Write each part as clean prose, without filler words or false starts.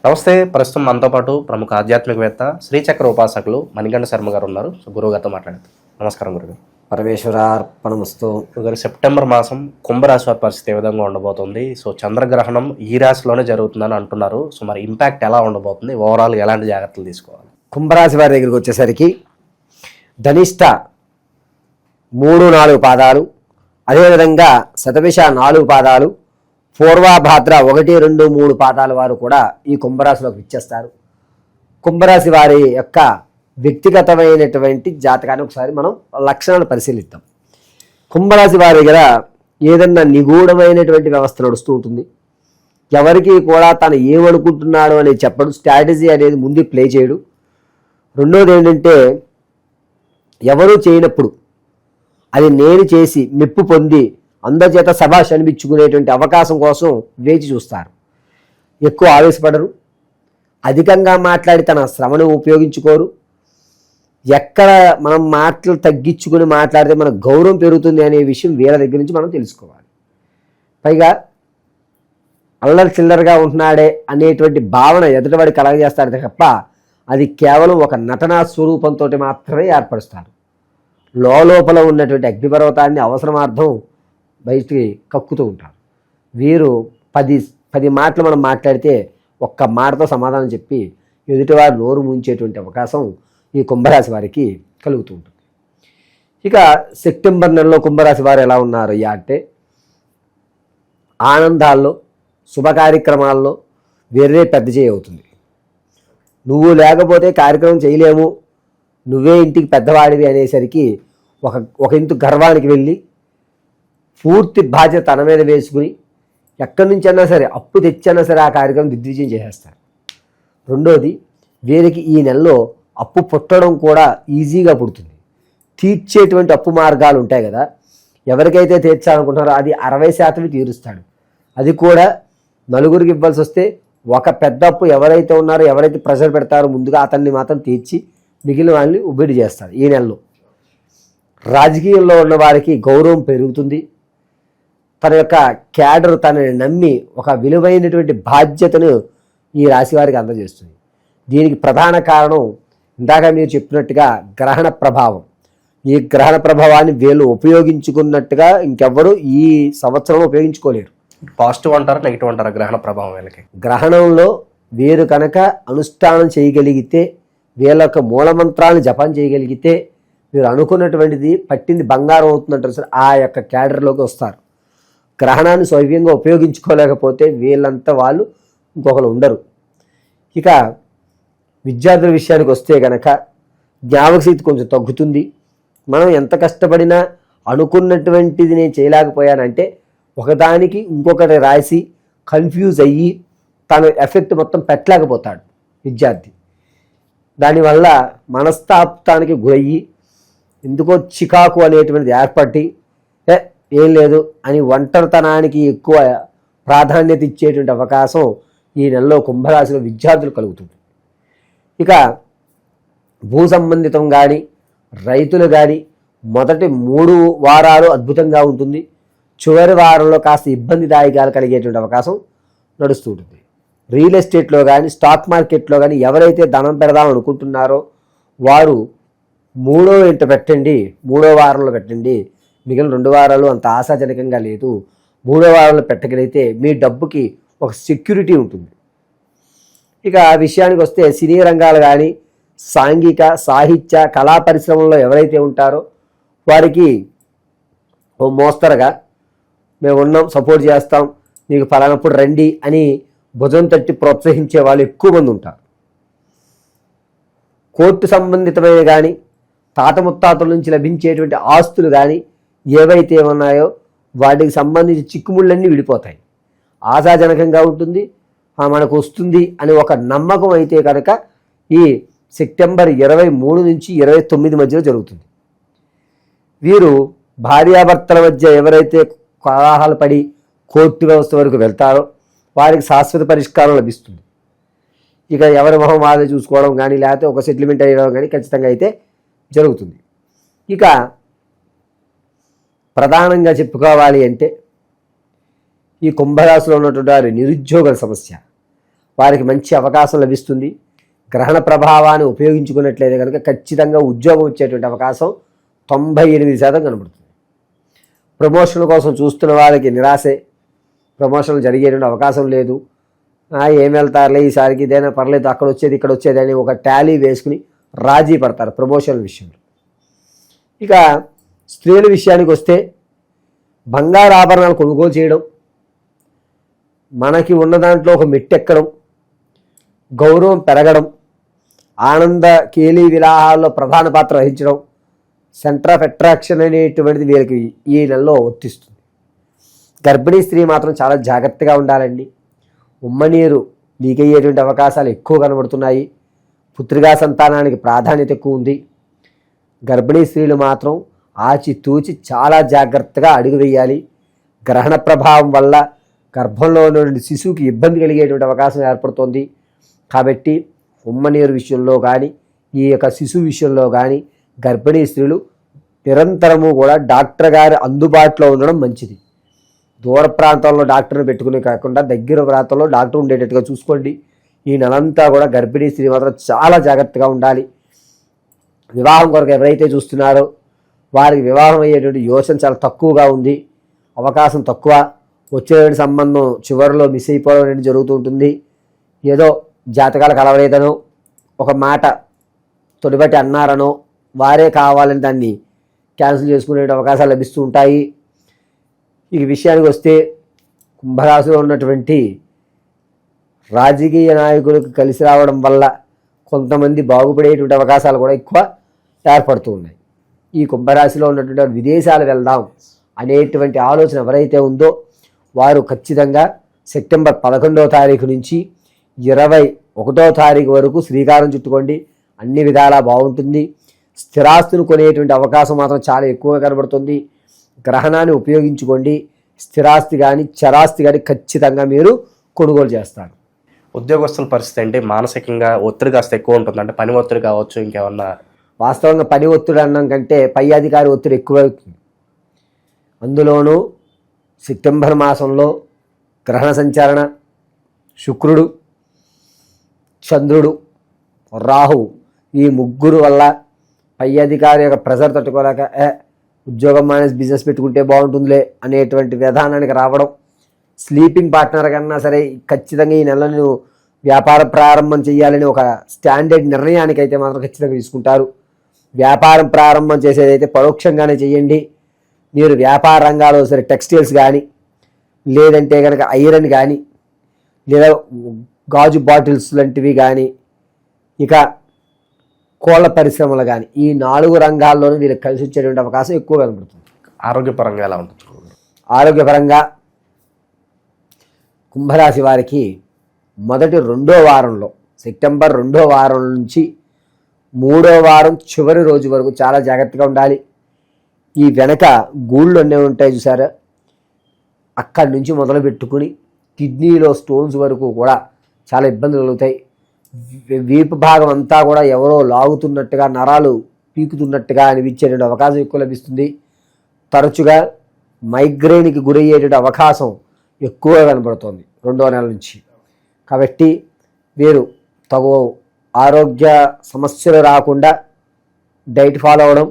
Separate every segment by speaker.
Speaker 1: నమస్తే. ప్రస్తుతం మనతో పాటు ప్రముఖ ఆధ్యాత్మికవేత్త శ్రీచక్ర ఉపాసకులు మణికంఠ శర్మ గారు ఉన్నారు. సో గురువు గారితో మాట్లాడతాం. నమస్కారం గురుగారు.
Speaker 2: పరమేశ్వరార్పణమస్తు.
Speaker 1: గురుగారు, సెప్టెంబర్ మాసం కుంభరాశి వారి పరిస్థితి ఏ విధంగా ఉండబోతుంది? సో చంద్రగ్రహణం ఈ రాశిలోనే జరుగుతుందని అంటున్నారు. సో మరి ఇంపాక్ట్ ఎలా ఉండబోతుంది? ఓవరాల్ ఎలాంటి జాగ్రత్తలు తీసుకోవాలి?
Speaker 2: కుంభరాశి వారి దగ్గరికి వచ్చేసరికి ధనిష్ట 3-4 పాదాలు, అదేవిధంగా శతభిష 4 పాదాలు, పూర్వభాద్ర 1-2-3 పాదాల వారు కూడా ఈ కుంభరాశిలోకి ఇచ్చేస్తారు. కుంభరాశి వారి యొక్క వ్యక్తిగతమైనటువంటి జాతకాన్ని ఒకసారి మనం లక్షణాలు పరిశీలిద్దాం. కుంభరాశి వారి దగ్గర ఏదన్నా నిగూఢమైనటువంటి వ్యవస్థ నడుస్తూ ఉంటుంది. ఎవరికి కూడా తను ఏమనుకుంటున్నాడు అనేది చెప్పడు, స్ట్రాటజీ అనేది ముందు ప్లే చేయడు. రెండోది ఏంటంటే, ఎవరూ చేయనప్పుడు అది నేను చేసి మెప్పు పొంది అందరి చేత శభాష్ అనిపించుకునేటువంటి అవకాశం కోసం వేచి చూస్తారు. ఎక్కువ ఆవేశపడరు, అధికంగా మాట్లాడి తన శ్రమను ఉపయోగించుకోరు. ఎక్కడ మనం మాటలు తగ్గించుకుని మాట్లాడితే మన గౌరవం పెరుగుతుంది అనే విషయం వీళ్ళ దగ్గర నుంచి మనం తెలుసుకోవాలి. పైగా అల్లరి చిల్లరగా ఉంటున్నాడే అనేటువంటి భావన ఎదుటివాడి కలగజేస్తారు తప్ప అది కేవలం ఒక నటనా స్వరూపంతో మాత్రమే ఏర్పరుస్తారు. లోపల ఉన్నటువంటి అగ్నిపర్వతాన్ని అవసరమార్థం బయటికి కక్కుతూ ఉంటారు. వీరు 10 మాటలు మనం మాట్లాడితే ఒక్క మాటతో సమాధానం చెప్పి ఎదుటివారు నోరు ముంచేటువంటి అవకాశం ఈ కుంభరాశి వారికి కలుగుతూ ఉంటుంది. ఇక సెప్టెంబర్ నెలలో కుంభరాశి వారు ఎలా ఉన్నారు అంటే, ఆనందాల్లో శుభ కార్యక్రమాల్లో వేరే పెద్ద చేయి అవుతుంది. నువ్వు లేకపోతే కార్యక్రమం చేయలేము, నువ్వే ఇంటికి పెద్దవాడివి అనేసరికి ఒక ఇంటి గర్వానికి వెళ్ళి పూర్తి బాధ్యత తన మీద వేసుకుని ఎక్కడి నుంచి అన్నా సరే అప్పు తెచ్చన్నా సరే ఆ కార్యక్రమం దిగ్విజయం చేసేస్తారు. రెండోది, వీరికి ఈ నెలలో అప్పు పుట్టడం కూడా ఈజీగా పుడుతుంది. తీర్చేటువంటి అప్పు మార్గాలు ఉంటాయి కదా, ఎవరికైతే తీర్చాలనుకుంటున్నారో అది 60% తీరుస్తాడు. అది కూడా నలుగురికి ఇవ్వాల్సి వస్తే ఒక పెద్ద అప్పు ఎవరైతే ఉన్నారో, ఎవరైతే ప్రెషర్ పెడతారో ముందుగా అతన్ని మాత్రం తీర్చి మిగిలిన వాళ్ళని ఉబ్బిడి చేస్తారు. ఈ నెలలో రాజకీయంలో ఉన్న వారికి గౌరవం పెరుగుతుంది. తన యొక్క క్యాడర్ తనని నమ్మి ఒక విలువైనటువంటి బాధ్యతను ఈ రాశి వారికి అందజేస్తుంది. దీనికి ప్రధాన కారణం ఇందాక మీరు చెప్పినట్టుగా గ్రహణ ప్రభావం. ఈ గ్రహణ ప్రభావాన్ని వీళ్ళు ఉపయోగించుకున్నట్టుగా ఇంకెవ్వరూ ఈ సంవత్సరం ఉపయోగించుకోలేరు.
Speaker 1: పాజిటివ్ అంటారా, నెగిటివ్ అంటారా గ్రహణ ప్రభావం వీళ్ళకి?
Speaker 2: గ్రహణంలో వీరు కనుక అనుష్ఠానం చేయగలిగితే, వీళ్ళ యొక్క మూలమంత్రాలను జపం చేయగలిగితే వీరు అనుకున్నటువంటిది పట్టింది బంగారం అవుతుందంటారు సార్, ఆ యొక్క క్యాడర్లోకి వస్తారు. గ్రహణాన్ని సౌవ్యంగా ఉపయోగించుకోలేకపోతే వీళ్ళంతా వాళ్ళు ఇంకొకరు ఉండరు. ఇక విద్యార్థుల విషయానికి వస్తే కనుక జ్ఞాపకశక్తి కొంచెం తగ్గుతుంది. మనం ఎంత కష్టపడినా అనుకున్నటువంటిది నేను చేయలేకపోయానంటే ఒకదానికి ఇంకొకటి రాసి కన్ఫ్యూజ్ అయ్యి తన ఎఫెక్ట్ మొత్తం పెట్టలేకపోతాడు విద్యార్థి. దానివల్ల మనస్తాపానికి గురయ్యి ఎందుకో చికాకు అనేటువంటిది ఏర్పడి ఏం లేదు అని ఒంటరితనానికి ఎక్కువ ప్రాధాన్యత ఇచ్చేటువంటి అవకాశం ఈ నెలలో కుంభరాశిలో విద్యార్థులు కలుగుతుంది. ఇక భూ సంబంధితం కానీ రైతులు కానీ మొదటి 3 వారాలు అద్భుతంగా ఉంటుంది. చివరి వారంలో కాస్త ఇబ్బందిదాయకాలు కలిగేటువంటి అవకాశం నడుస్తూ ఉంటుంది. రియల్ ఎస్టేట్లో కానీ స్టాక్ మార్కెట్లో కానీ ఎవరైతే ధనం పెడదాం అనుకుంటున్నారో వారు 3వ వారంలో పెట్టండి. మిగిలిన 2 వారాలు అంత ఆశాజనకంగా లేదు. 3వ వారంలో పెట్టగలిగితే మీ డబ్బుకి ఒక సెక్యూరిటీ ఉంటుంది. ఇక ఆ విషయానికి వస్తే సినీ రంగాలు కానీ సాంఘిక సాహిత్య కళా పరిశ్రమల్లో ఎవరైతే ఉంటారో వారికి ఓ మోస్తరుగా మేము ఉన్నాం, సపోర్ట్ చేస్తాం, మీకు ఫలానప్పుడు రండి అని భుజం తట్టి ప్రోత్సహించే వాళ్ళు ఎక్కువ మంది ఉంటారు. కోర్టు సంబంధితమైన కానీ తాత ముత్తాతల నుంచి లభించేటువంటి ఆస్తులు కానీ ఏవైతే ఉన్నాయో వాటికి సంబంధించి చిక్కుముళ్ళన్నీ విడిపోతాయి. ఆశాజనకంగా ఉంటుంది, మనకు వస్తుంది అని ఒక నమ్మకం అయితే కనుక ఈ సెప్టెంబర్ 23 నుంచి 29 మధ్యలో జరుగుతుంది. వీరు భార్యాభర్తల మధ్య ఎవరైతే కలహాలు పడి కోర్టు వ్యవస్థ వరకు వెళ్తారో వారికి శాశ్వత పరిష్కారం లభిస్తుంది. ఇక ఎవరి మొహం వాళ్ళే చూసుకోవడం కానీ లేకపోతే ఒక సెటిల్మెంట్ అయ్యడం కానీ ఖచ్చితంగా అయితే జరుగుతుంది. ఇక ప్రధానంగా చెప్పుకోవాలి అంటే ఈ కుంభరాశిలో ఉన్నటువంటి వారి నిరుద్యోగుల సమస్య, వారికి మంచి అవకాశం లభిస్తుంది. గ్రహణ ప్రభావాన్ని ఉపయోగించుకున్నట్లయితే కనుక ఖచ్చితంగా ఉద్యోగం వచ్చేటువంటి అవకాశం 98% కనబడుతుంది. ప్రమోషన్ కోసం చూస్తున్న వాళ్ళకి నిరాశే, ప్రమోషన్లు జరిగేటువంటి అవకాశం లేదు. ఏం వెళ్తారులే ఈసారికి, ఇదైనా పర్లేదు, అక్కడ వచ్చేది ఇక్కడ వచ్చేది అని ఒక టాలీ వేసుకుని రాజీ పడతారు ప్రమోషన్ల విషయంలో. ఇక స్త్రీల విషయానికి వస్తే బంగారు ఆభరణాలు కొనుగోలు చేయడం, మనకి ఉన్న దాంట్లో ఒక మెట్టెక్కడం, గౌరవం పెరగడం, ఆనంద కేలీ విలాహాల్లో ప్రధాన పాత్ర వహించడం, సెంటర్ ఆఫ్ అట్రాక్షన్ అనేటువంటిది వీరికి ఈ నెలలో వర్తిస్తుంది. గర్భిణీ స్త్రీ మాత్రం చాలా జాగ్రత్తగా ఉండాలండి. ఉమ్మనీరు లీక్ అయ్యేటువంటి అవకాశాలు ఎక్కువ కనబడుతున్నాయి. పుత్రికా సంతానానికి ప్రాధాన్యత ఎక్కువ ఉంది. గర్భిణీ స్త్రీలు మాత్రం ఆచితూచి చాలా జాగ్రత్తగా అడుగు వేయాలి. గ్రహణ ప్రభావం వల్ల గర్భంలో ఉన్నటువంటి శిశువుకి ఇబ్బంది కలిగేటువంటి అవకాశం ఏర్పడుతుంది. కాబట్టి ఉమ్మనీరు విషయంలో కానీ ఈ యొక్క శిశువు విషయంలో కానీ గర్భిణీ స్త్రీలు నిరంతరము కూడా డాక్టర్ గారి అందుబాటులో ఉండడం మంచిది. దూర ప్రాంతాల్లో డాక్టర్ని పెట్టుకునే కాకుండా దగ్గర ప్రాంతంలో డాక్టర్ ఉండేటట్టుగా చూసుకోండి. ఈ నెలంతా కూడా గర్భిణీ స్త్రీ మాత్రం చాలా జాగ్రత్తగా ఉండాలి. వివాహం కొరకు ఎవరైతే చూస్తున్నారో వారికి వివాహం అయ్యేటువంటి యోచన చాలా తక్కువగా ఉంది, అవకాశం తక్కువ. వచ్చేటువంటి సంబంధం చివరిలో మిస్ అయిపోవడం అనేది జరుగుతూ ఉంటుంది. ఏదో జాతకాలు కలవలేదనో, ఒక మాట తొలిబట్టి అన్నారనో, వారే కావాలని దాన్ని క్యాన్సిల్ చేసుకునే అవకాశాలు లభిస్తూ ఉంటాయి. ఈ విషయానికి వస్తే కుంభరాశిలో ఉన్నటువంటి రాజకీయ నాయకులకు కలిసి రావడం వల్ల కొంతమంది బాగుపడేటువంటి అవకాశాలు కూడా ఎక్కువ ఏర్పడుతూ ఉన్నాయి. ఈ కుంభరాశిలో ఉన్నటువంటి విదేశాలు వెళ్దాం అనేటువంటి ఆలోచన ఎవరైతే ఉందో వారు ఖచ్చితంగా సెప్టెంబర్ 11వ తారీఖు నుంచి 21వ తారీఖు వరకు శ్రీకారం చుట్టుకోండి. అన్ని విధాలా బాగుంటుంది. స్థిరాస్తులు కొనేటువంటి అవకాశం మాత్రం చాలా ఎక్కువగా కనబడుతుంది. గ్రహణాన్ని ఉపయోగించుకోండి. స్థిరాస్తి కానీ చరాస్తి కానీ ఖచ్చితంగా మీరు కొనుగోలు చేస్తారు.
Speaker 1: ఉద్యోగస్తుల పరిస్థితి ఏంటి? మానసికంగా ఒత్తిడి కాస్త ఎక్కువ ఉంటుంది, అంటే పని ఒత్తిడి కావచ్చు, ఇంకేమన్నా?
Speaker 2: వాస్తవంగా పని ఒత్తిడి అన్నం కంటే పై అధికారి ఒత్తిడి ఎక్కువ అవుతుంది. అందులోనూ సెప్టెంబర్ మాసంలో గ్రహణ సంచరణ, శుక్రుడు, చంద్రుడు, రాహు, ఈ ముగ్గురు వల్ల పై అధికారి యొక్క ప్రెజర్ తట్టుకోలేక ఉద్యోగం మానేసి బిజినెస్ పెట్టుకుంటే బాగుంటుందిలే అనేటువంటి విధానానికి రావడం. స్లీపింగ్ పార్ట్నర్ కన్నా సరే ఖచ్చితంగా ఈ నెల నేను వ్యాపార ప్రారంభం చేయాలని ఒక స్టాండర్డ్ నిర్ణయానికి అయితే మాత్రం ఖచ్చితంగా తీసుకుంటారు. వ్యాపారం ప్రారంభం చేసేదైతే పరోక్షంగానే చేయండి. మీరు వ్యాపార రంగాల్లో సరే టెక్స్టైల్స్ కానీ, లేదంటే కనుక ఐరన్ కానీ, లేదా గాజు బాటిల్స్ లాంటివి కానీ, ఇక కోళ్ళ పరిశ్రమలు కానీ, ఈ 4 రంగాల్లోనూ వీళ్ళకి కలిసి వచ్చేటువంటి అవకాశం ఎక్కువ కనబడుతుంది.
Speaker 1: ఆరోగ్యపరంగా ఎలా ఉంటుంది?
Speaker 2: ఆరోగ్యపరంగా కుంభరాశి వారికి మొదటి 2వ వారంలో, సెప్టెంబర్ 2వ వారం నుంచి 3వ వారం చివరి రోజు వరకు చాలా జాగ్రత్తగా ఉండాలి. ఈ వెనక గూళ్ళు అన్నీ ఉంటాయి చూసారా, అక్కడి నుంచి మొదలు పెట్టుకుని కిడ్నీలో స్టోన్స్ వరకు కూడా చాలా ఇబ్బందులు కలుగుతాయి. వీపు భాగం అంతా కూడా ఎవరో లాగుతున్నట్టుగా, నరాలు పీకుతున్నట్టుగా అనిపించేటువంటి అవకాశం ఎక్కువ లభిస్తుంది. తరచుగా మైగ్రేన్కి గురయ్యేటువంటి అవకాశం ఎక్కువగా కనబడుతోంది 2వ నెల నుంచి. కాబట్టి వీరు తగు ఆరోగ్య సమస్యలు రాకుండా డైట్ ఫాలో అవ్వడం,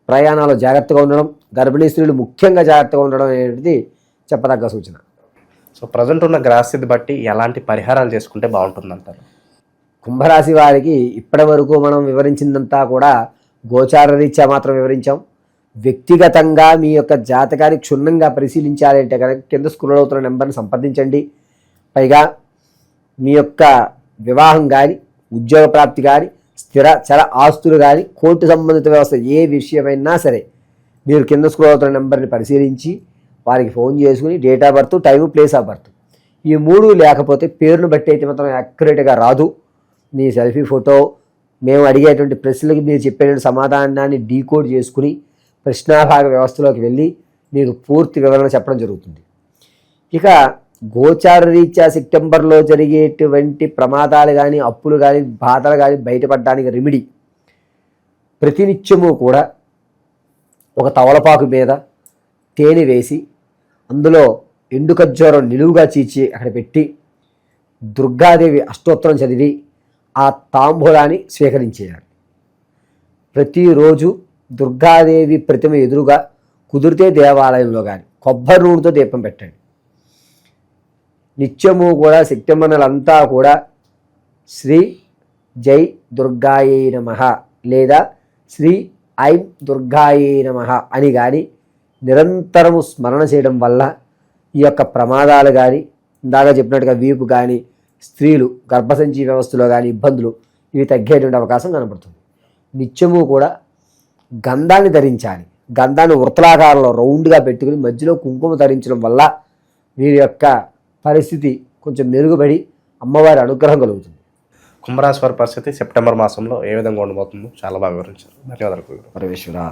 Speaker 2: ప్రయాణాలు జాగ్రత్తగా ఉండడం, గర్భిణీ స్త్రీలు ముఖ్యంగా జాగ్రత్తగా ఉండడం అనేది చెప్పదగ్గ సూచన.
Speaker 1: సో ప్రజెంట్ ఉన్న గ్రహస్థితి బట్టి ఎలాంటి పరిహారాలు చేసుకుంటే బాగుంటుంది అంటారు?
Speaker 2: కుంభరాశి వారికి ఇప్పటి వరకు మనం వివరించిందంతా కూడా గోచార రీత్యా మాత్రం వివరించాం. వ్యక్తిగతంగా మీ యొక్క జాతకాన్ని క్షుణ్ణంగా పరిశీలించాలి అంటే కనుక కింద స్క్రోల్ అవుతున్న నెంబర్ని సంప్రదించండి. పైగా మీ యొక్క వివాహం కానీ, ఉద్యోగ ప్రాప్తి కానీ, స్థిర చర ఆస్తులు కానీ, కోర్టు సంబంధిత వ్యవస్థ ఏ విషయమైనా సరే మీరు కింద స్క్రోల్ అవుతున్న నెంబర్ని పరిశీలించి వారికి ఫోన్ చేసుకుని date of birth, time, place of birth ఈ 3 లేకపోతే పేరును బట్టి అయితే మాత్రం యాక్యురేట్గా రాదు. మీ సెల్ఫీ ఫోటో, మేము అడిగేటువంటి ప్రశ్నలకు మీరు చెప్పేటువంటి సమాధానాన్ని డీకోడ్ చేసుకుని ప్రశ్నాభాగ వ్యవస్థలోకి వెళ్ళి మీకు పూర్తి వివరణ చెప్పడం జరుగుతుంది. ఇక గోచార రీత్యా సెప్టెంబర్లో జరిగేటువంటి ప్రమాదాలు కానీ, అప్పులు కానీ, బాధలు కానీ బయటపడడానికి రెమెడీ ప్రతినిత్యము కూడా ఒక తవలపాకు మీద తేనె వేసి అందులో ఎండు ఖర్జూరం నిలువుగా చీల్చి అక్కడ పెట్టి దుర్గాదేవి అష్టోత్తరం చదివి ఆ తాంబూలాన్ని స్వీకరించేయాలి. ప్రతిరోజు దుర్గాదేవి ప్రతిమ ఎదురుగా కుదిరితే దేవాలయంలో కానీ కొబ్బరి నూనెతో దీపం పెట్టండి. నిత్యము కూడా శక్తిమనులంతా కూడా శ్రీ జై దుర్గాయే నమః లేదా శ్రీ ఐం దుర్గాయే నమః అని కానీ నిరంతరము స్మరణ చేయడం వల్ల ఈ యొక్క ప్రమాదాలు కానీ ఇందాక చెప్పినట్టుగా వీపు కానీ స్త్రీలు గర్భసంచి వ్యవస్థలో కానీ ఇబ్బందులు ఇవి తగ్గేటువంటి అవకాశం కనబడుతుంది. నిత్యము కూడా గంధాన్ని ధరించాలి. గంధాన్ని వృత్తలాకారంలో రౌండ్గా పెట్టుకుని మధ్యలో కుంకుమ ధరించడం వల్ల వీరి యొక్క పరిస్థితి కొంచెం మెరుగుపడి అమ్మవారి అనుగ్రహం కలుగుతుంది.
Speaker 1: కుంభరాశి వారి పరిస్థితి సెప్టెంబర్ మాసంలో ఏ విధంగా ఉండబోతుందో చాలా బాగా వివరించారు. ధన్యవాదాలు.
Speaker 2: పరమేశ్వర.